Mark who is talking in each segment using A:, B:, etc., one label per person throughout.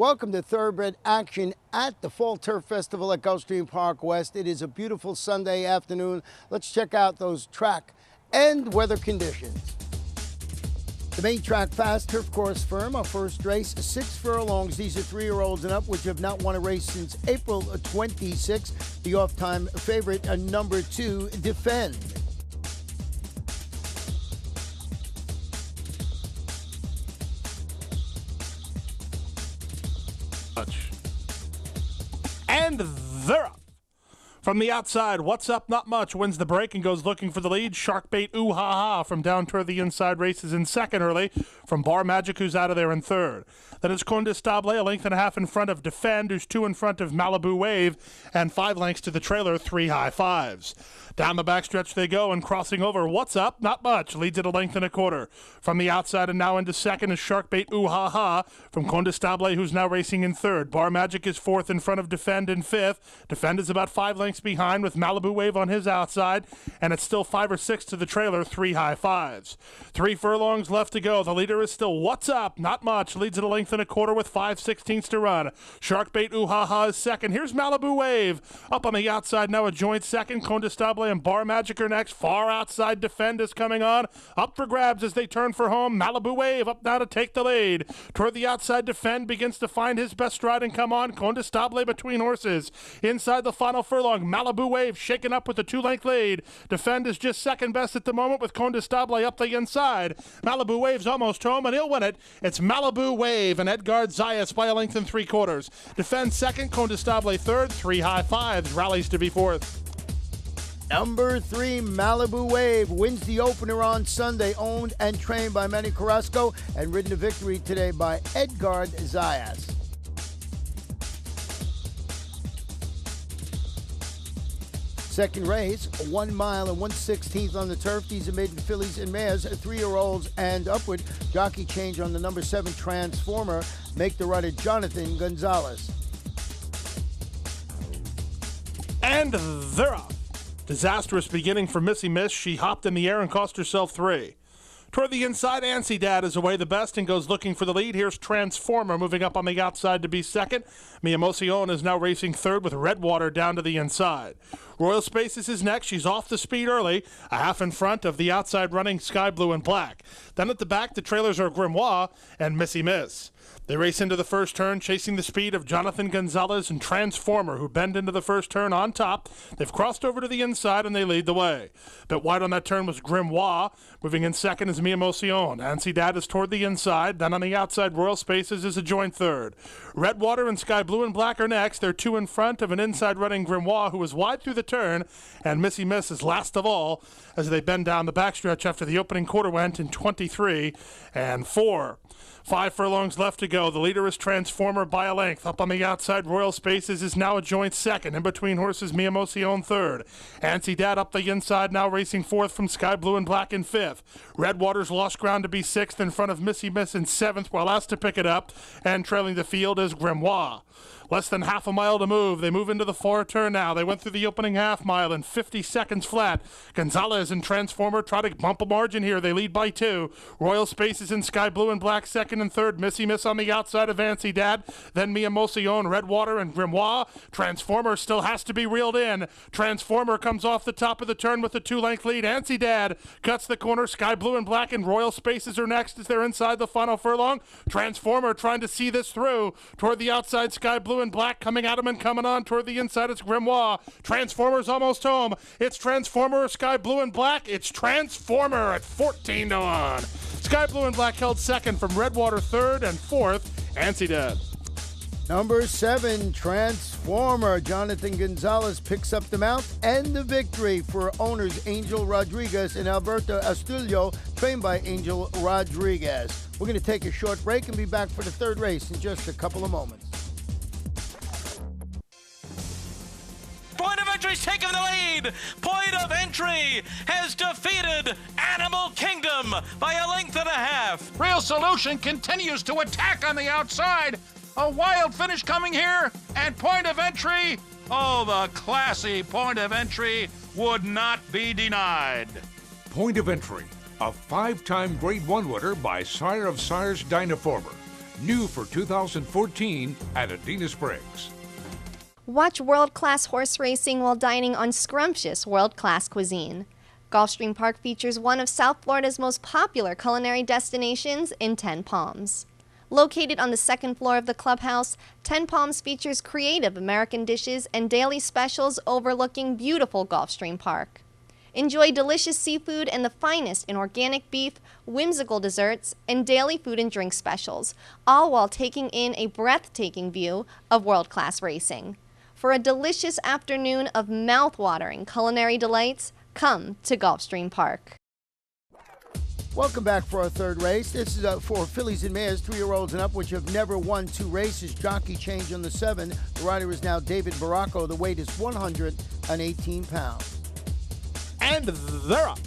A: Welcome to Thoroughbred Action at the Fall Turf Festival at Gulfstream Park West. It is a beautiful Sunday afternoon. Let's check out those track and weather conditions. The main track fast turf course firm, our first race, 6 furlongs. These are 3-year-olds and up, which have not won a race since April 26. The off-time favorite, number 2, Defend.
B: And they're up. From the outside, What's Up, Not Much wins the break and goes looking for the lead. Sharkbait, Ooh Ha Ha from down toward the inside, races in second early from Bar Magic, who's out of there in third. Then it's Condestable, a length and a half in front of Defend, who's 2 in front of Malibu Wave, and 5 lengths to the trailer, 3 high fives. Down the backstretch they go, and crossing over, What's Up, Not Much leads at a length and a quarter. From the outside and now into second is Sharkbait, Ooh Ha Ha from Condestable, who's now racing in third. Bar Magic is 4th in front of Defend in 5th. Defend is about 5 lengths behind with Malibu Wave on his outside, and it's still 5 or 6 to the trailer, 3 high fives. 3 furlongs left to go. The leader is still What's Up, Not Much, leads at a length and a quarter with 5/16 to run. Sharkbait, Ooh Ha Ha is second. Here's Malibu Wave up on the outside now, a joint second. Condestable and Bar Magic are next. Far outside, Defend is coming on. Up for grabs as they turn for home. Malibu Wave up now to take the lead. Toward the outside, Defend begins to find his best stride and come on. Condestable between horses. Inside the final furlong, Malibu Wave shaken up with a 2-length lead. Defend is just second best at the moment with Condestable up the inside. Malibu Wave's almost home and he'll win it. It's Malibu Wave and Edgar Zayas by a length and 3/4. Defend second, Condestable third, 3 high fives, rallies to be fourth.
A: Number 3, Malibu Wave, wins the opener on Sunday, owned and trained by Manny Carrasco and ridden to victory today by Edgar Zayas. Second race, 1 mile and 1/16 on the turf. These are maiden fillies and mares, 3-year-olds and upward. Jockey change on the number 7 Transformer. Make the rider Jonathan Gonzalez.
B: And they're off. Disastrous beginning for Missy Miss. She hopped in the air and cost herself 3. Toward the inside, Ansi Dad is away the best and goes looking for the lead. Here's Transformer moving up on the outside to be second. Mia Mocion is now racing third with Redwater down to the inside. Royal Spaces is next. She's off the speed early, a half in front of the outside running Sky Blue and Black. Then at the back, the trailers are Grimoire and Missy Miss. They race into the first turn, chasing the speed of Jonathan Gonzalez and Transformer, who bend into the first turn on top. They've crossed over to the inside, and they lead the way. Bit wide on that turn was Grimoire. Moving in second is Mia Mocion. Ansi Dad is toward the inside. Then on the outside, Royal Spaces is a joint third. Redwater and Sky Blue and Black are next. They're 2 in front of an inside running Grimoire, who is wide through the turn, and Missy Miss is last of all as they bend down the backstretch after the opening quarter went in 23 and 4. 5 furlongs left to go. The leader is Transformer by a length. Up on the outside, Royal Spaces is now a joint second. In between horses, Mia Mocion third. Ansi Dad up the inside, now racing fourth from Sky Blue and Black in fifth. Redwater's lost ground to be sixth in front of Missy Miss in seventh, while asked to pick it up. And trailing the field is Grimoire. Less than half a mile to move. They move into the far turn now. They went through the opening half mile in 50 seconds flat. Gonzalez and Transformer try to bump a margin here. They lead by 2. Royal Spaces in Sky Blue and Black second and third. Missy Miss on the outside of Ansi Dad. Then Mia Mocion, Redwater, and Grimoire. Transformer still has to be reeled in. Transformer comes off the top of the turn with a 2-length lead. Ansi Dad cuts the corner. Sky Blue and Black and Royal Spaces are next as they're inside the final furlong. Transformer trying to see this through. Toward the outside, Sky Blue and Black coming at him and coming on. Toward the inside, it's Grimoire. Transformer's almost home. It's Transformer, Sky Blue and Black. It's Transformer at 14 to 1. Sky Blue and Black held second from Redwater third and fourth, Ansi Dad.
A: Number 7, Transformer. Jonathan Gonzalez picks up the mount and the victory for owners Angel Rodriguez and Alberto Astulio, trained by Angel Rodriguez. We're going to take a short break and be back for the third race in just a couple of moments.
C: Point of Entry's taken the lead. Point of Entry has defeated Animal Kingdom by a length and a half.
D: Real Solution continues to attack on the outside. A wild finish coming here, and Point of Entry, oh, the classy Point of Entry would not be denied.
E: Point of Entry, a 5-time Grade 1 winner by Sire of Sires Dynaformer. New for 2014 at Adina Springs.
F: Watch world-class horse racing while dining on scrumptious world-class cuisine. Gulfstream Park features one of South Florida's most popular culinary destinations in Ten Palms. Located on the second floor of the clubhouse, Ten Palms features creative American dishes and daily specials overlooking beautiful Gulfstream Park. Enjoy delicious seafood and the finest in organic beef, whimsical desserts, and daily food and drink specials, all while taking in a breathtaking view of world-class racing. For a delicious afternoon of mouth-watering culinary delights, come to Gulfstream Park.
A: Welcome back for our third race. This is for fillies and mares, 3-year-olds and up, which have never won 2 races. Jockey change on the 7. The rider is now David Baracco. The weight is 118 pounds.
B: And they're up.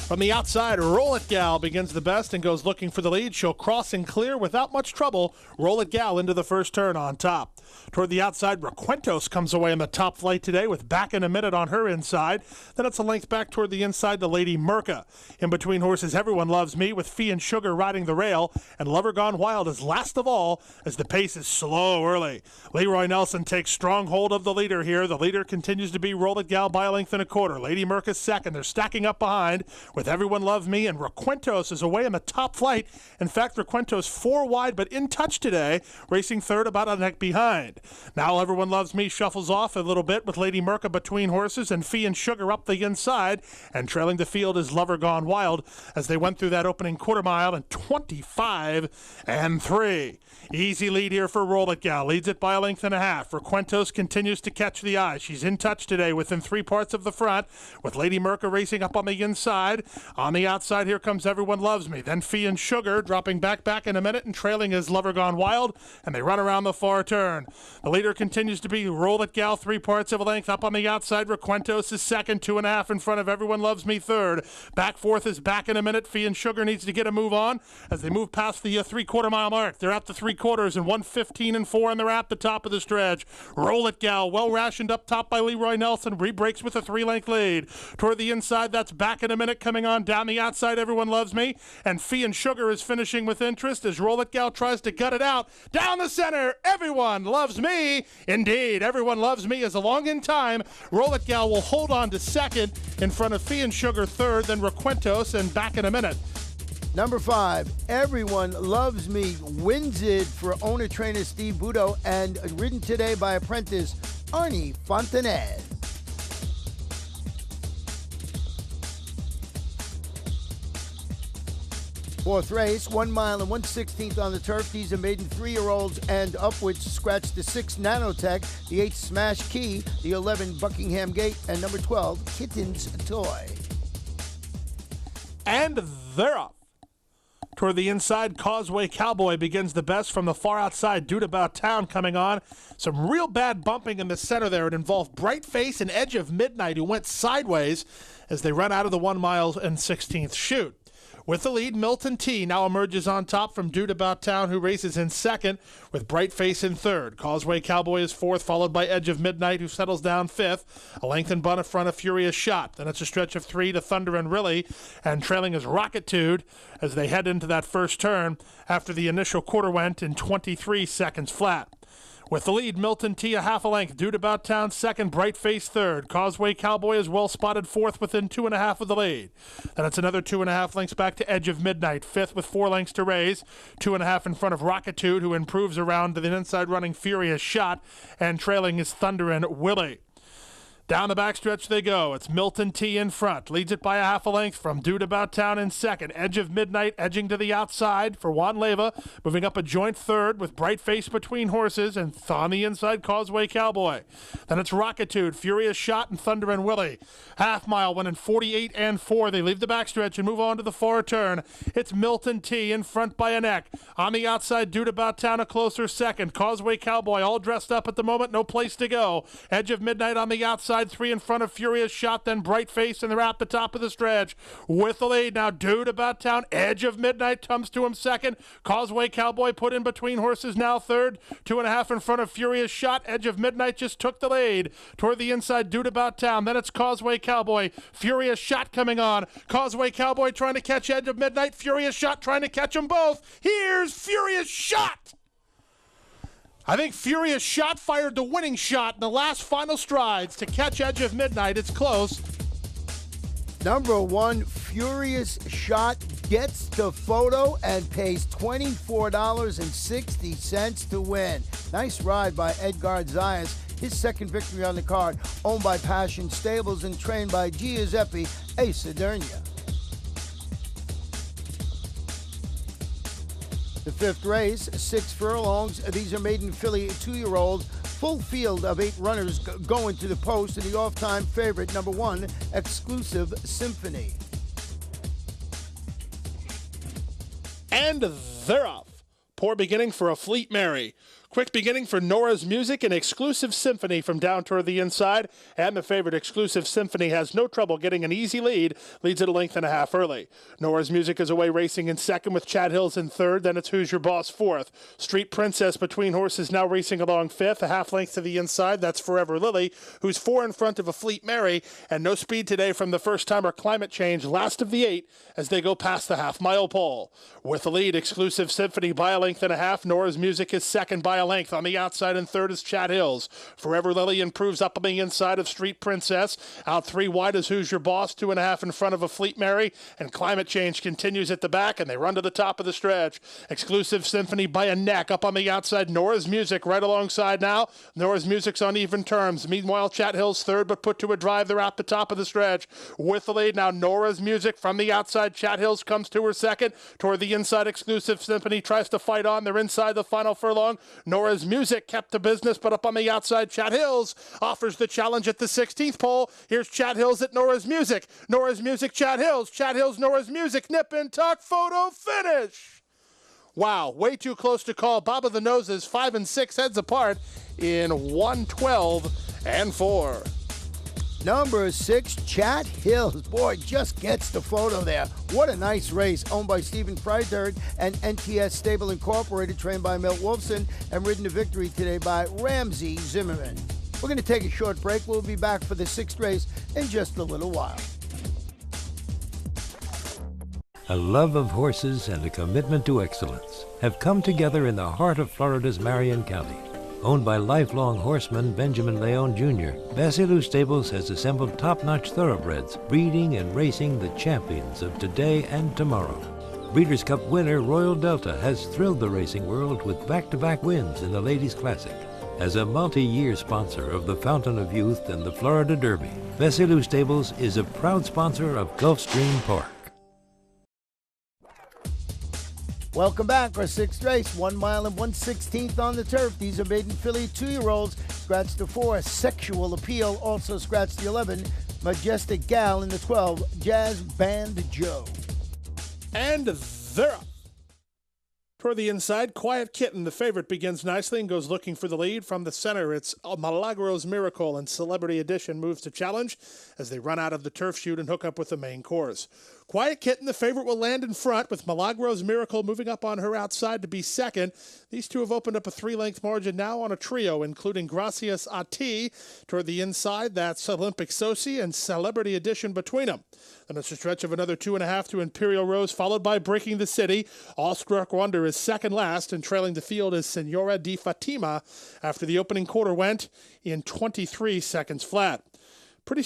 B: From the outside, Roll It Gal begins the best and goes looking for the lead. She'll cross and clear without much trouble. Roll It Gal into the first turn on top. Toward the outside, Requentos comes away in the top flight today with Back in a Minute on her inside. Then it's a length back toward the inside to Lady Merca. In between horses, Everyone Loves Me with Fee and Sugar riding the rail. And Lover Gone Wild is last of all as the pace is slow early. Leroy Nelson takes strong hold of the leader here. The leader continues to be Roll It Gal by a length and a quarter. Lady Merca's second. They're stacking up behind with Everyone Loves Me, and Requentos is away in the top flight. In fact, Requentos 4 wide but in touch today, racing third about a neck behind. Now Everyone Loves Me shuffles off a little bit with Lady Merca between horses and Fee and Sugar up the inside, and trailing the field is Lover Gone Wild as they went through that opening quarter mile in 25-3. Easy lead here for Roll It Gal. Leads it by a length and a half. Requentos continues to catch the eye. She's in touch today within 3 parts of the front with Lady Merca racing up on the inside. On the outside, here comes Everyone Loves Me. Then Fee and Sugar dropping back in a minute and trailing is Lover Gone Wild, and they run around the far turn. The leader continues to be Roll It Gal, 3 parts of a length. Up on the outside, Requentos is second, 2.5 in front of Everyone Loves Me third. Back fourth is Back in a Minute. Fee and Sugar needs to get a move on as they move past the 3/4 mile mark. They're at the 3/4 and 1:15.4, and they're at the top of the stretch. Roll It Gal, well rationed up top by Leroy Nelson. Re-breaks with a 3-length lead. Toward the inside, that's Back in a Minute coming on down the outside. Everyone Loves Me, and Fee and Sugar is finishing with interest as Roll It Gal tries to gut it out. Down the center, Everyone Loves Me. Indeed, Everyone Loves Me is along in time. Roll It Gal will hold on to second in front of Fee and Sugar third, then Requentos, and Back in a Minute.
A: Number 5, Everyone Loves Me wins it for owner-trainer Steve Budo and ridden today by apprentice Arnie Fontanet. Fourth race, 1 mile and 1/16 on the turf. These are maiden 3-year-olds and upwards. Scratch the 6 Nanotech, the 8 Smash Key, the 11 Buckingham Gate, and number 12 Kitten's Toy.
B: And they're up. Toward the inside, Causeway Cowboy begins the best from the far outside. Dude About Town coming on. Some real bad bumping in the center there. It involved Bright Face and Edge of Midnight, who went sideways as they run out of the 1 mile and 16th chute. With the lead, Milton T now emerges on top from Dude About Town, who races in second, with Bright Face in third. Causeway Cowboy is fourth, followed by Edge of Midnight, who settles down fifth. A length and bunt in front of Furious Shot. Then it's a stretch of 3 to Thunder and Really, and trailing is Rockitude as they head into that first turn after the initial quarter went in 23 seconds flat. With the lead, Milton T a half a length. Dude About Town second, Bright Face third. Causeway Cowboy is well spotted fourth within 2.5 of the lead. Then it's another 2.5 lengths back to Edge of Midnight, fifth with 4 lengths to raise. 2.5 in front of Rockitude, who improves around to the inside running Furious Shot, and trailing is Thunder and Willie. Down the backstretch they go. It's Milton T in front. Leads it by a half a length from Dude About Town in second. Edge of Midnight edging to the outside for Juan Leyva. Moving up a joint third with Bright Face between horses, and on the inside, Causeway Cowboy. Then it's Rockitude, Furious Shot, and Thunder and Willie. Half mile went in 48-4. They leave the backstretch and move on to the far turn. It's Milton T in front by a neck. On the outside, Dude About Town a closer second. Causeway Cowboy all dressed up at the moment, no place to go. Edge of Midnight on the outside. inside, 3 in front of Furious Shot, then Bright Face, and they're at the top of the stretch. With the lead now, Dude About Town, Edge of Midnight comes to him second. Causeway Cowboy put in between horses, now third. 2.5 in front of Furious Shot. Edge of Midnight just took the lead. Toward the inside, Dude About Town. Then it's Causeway Cowboy. Furious Shot coming on. Causeway Cowboy trying to catch Edge of Midnight. Furious Shot trying to catch them both. Here's Furious Shot. I think Furious Shot fired the winning shot in the last final strides to catch Edge of Midnight. It's close.
A: Number 1, Furious Shot gets the photo and pays $24.60 to win. Nice ride by Edgar Zayas. His second victory on the card, owned by Passion Stables and trained by Giuseppe Acedernia. The 5th race, 6 furlongs. These are maiden filly 2-year-olds. Full field of 8 runners going to the post, and the off-time favorite, number 1, Exclusive Symphony.
B: And they're off. Poor beginning for a Fleet Mary. Quick beginning for Nora's Music and Exclusive Symphony from down toward the inside. And the favorite, Exclusive Symphony, has no trouble getting an easy lead. Leads at a length and a half early. Nora's Music is away racing in second with Chad Hills in third. Then it's Who's Your Boss fourth. Street Princess between horses now racing along fifth. A half length to the inside. That's Forever Lily, who's 4 in front of a Fleet Mary. And no speed today from the first timer Climate Change, last of the 8 as they go past the half-mile pole. With the lead, Exclusive Symphony by a length and a half. Nora's Music is second by a length. On the outside and third is Chad Hills. Forever Lily improves up on the inside of Street Princess. Out 3 wide is Who's Your Boss, 2.5 in front of a Fleet Mary. And Climate Change continues at the back, and they run to the top of the stretch. Exclusive Symphony by a neck up on the outside. Nora's Music right alongside now. Nora's Music's on even terms. Meanwhile, Chad Hills third, but put to a drive. They're at the top of the stretch. With the lead now, Nora's Music from the outside. Chad Hills comes to her second. Toward the inside, Exclusive Symphony tries to fight on. They're inside the final furlong. Nora's Music kept the business, but up on the outside, Chad Hills offers the challenge at the 16th pole. Here's Chad Hills at Nora's Music. Nora's Music, Chad Hills. Chad Hills, Nora's Music. Nip and tuck, photo finish. Wow, way too close to call. Bob of the Noses, 5 and 6 heads apart in 1:12 and 4.
A: Number 6, Chad Hills. Boy, just gets the photo there. What a nice race. Owned by Stephen Freiterd and NTS Stable Incorporated, trained by Milt Wolfson, and ridden to victory today by Ramsey Zimmerman. We're going to take a short break. We'll be back for the 6th race in just a little while.
G: A love of horses and a commitment to excellence have come together in the heart of Florida's Marion County. Owned by lifelong horseman Benjamin Leon Jr., Basilou Stables has assembled top-notch thoroughbreds, breeding and racing the champions of today and tomorrow. Breeders' Cup winner Royal Delta has thrilled the racing world with back-to-back wins in the Ladies' Classic. As a multi-year sponsor of the Fountain of Youth and the Florida Derby, Basilou Stables is a proud sponsor of Gulfstream Park.
A: Welcome back. Our 6th race, 1 mile and 1/16 on the turf. These are maiden filly 2-year-olds. Scratch the 4, Sexual Appeal. Also scratch the 11, Majestic Gal. In the 12, Jazz Band Joe.
B: And they're up. Toward the inside, Quiet Kitten, the favorite, begins nicely and goes looking for the lead. From the center, it's Milagros Miracle, and Celebrity Edition moves to challenge as they run out of the turf chute and hook up with the main course. Quiet Kitten, the favorite, will land in front, with Milagros Miracle moving up on her outside to be second. These two have opened up a 3-length margin now on a trio, including Gracias a Ti. Toward the inside, that's Olympic Soci and Celebrity Edition between them. Then it's a stretch of another 2.5 to Imperial Rose, followed by Breaking the City. Awestruck Wonder is second last, and trailing the field is Senora di Fatima after the opening quarter went in 23 seconds flat. Pretty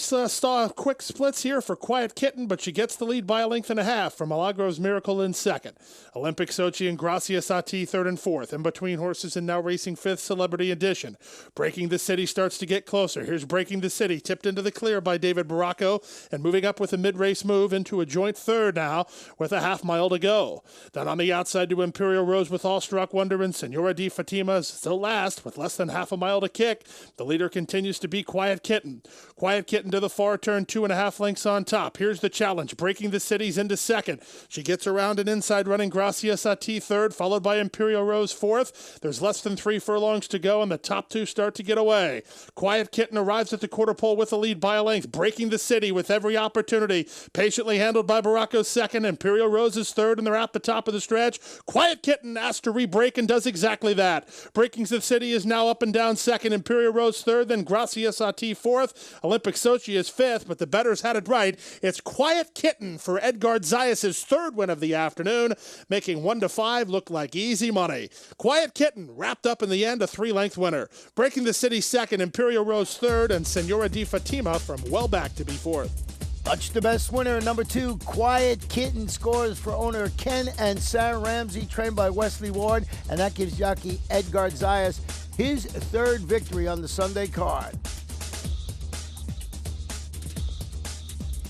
B: quick splits here for Quiet Kitten, but she gets the lead by a length and a half from Milagros Miracle in second. Olympic Sochi and Gracias a Ti third and fourth. In between horses and now racing fifth, Celebrity Edition. Breaking the City starts to get closer. Here's Breaking the City, tipped into the clear by David Baracco, and moving up with a mid-race move into a joint third now with a half mile to go. Then on the outside to Imperial Rose with Awestruck Wonder, and Senora di Fatima is still last with less than half a mile to kick. The leader continues to be Quiet Kitten. Quiet Quiet Kitten to the far turn, 2.5 lengths on top. Here's the challenge, breaking the cities into second. She gets around an inside running Gracia Sati third, followed by Imperial Rose fourth. There's less than 3 furlongs to go, and the top 2 start to get away. Quiet Kitten arrives at the quarter pole with a lead by a length, breaking the city with every opportunity. Patiently handled by Baracco's second, Imperial Rose is third, and they're at the top of the stretch. Quiet Kitten asked to re-break and does exactly that. Breaking the city is now up and down second, Imperial Rose third, then Gracia Sati fourth. Olympic Sochi is fifth, but the bettors had it right. It's Quiet Kitten for Edgard Zayas' third win of the afternoon, making 1-5 look like easy money. Quiet Kitten wrapped up in the end a 3-length winner. Breaking the city second, Imperial Rose third, and Senora Di Fatima from well back to be fourth.
A: Much the best winner, number 2, Quiet Kitten, scores for owner Ken and Sarah Ramsey, trained by Wesley Ward, and that gives jockey Edgard Zayas his 3rd victory on the Sunday card.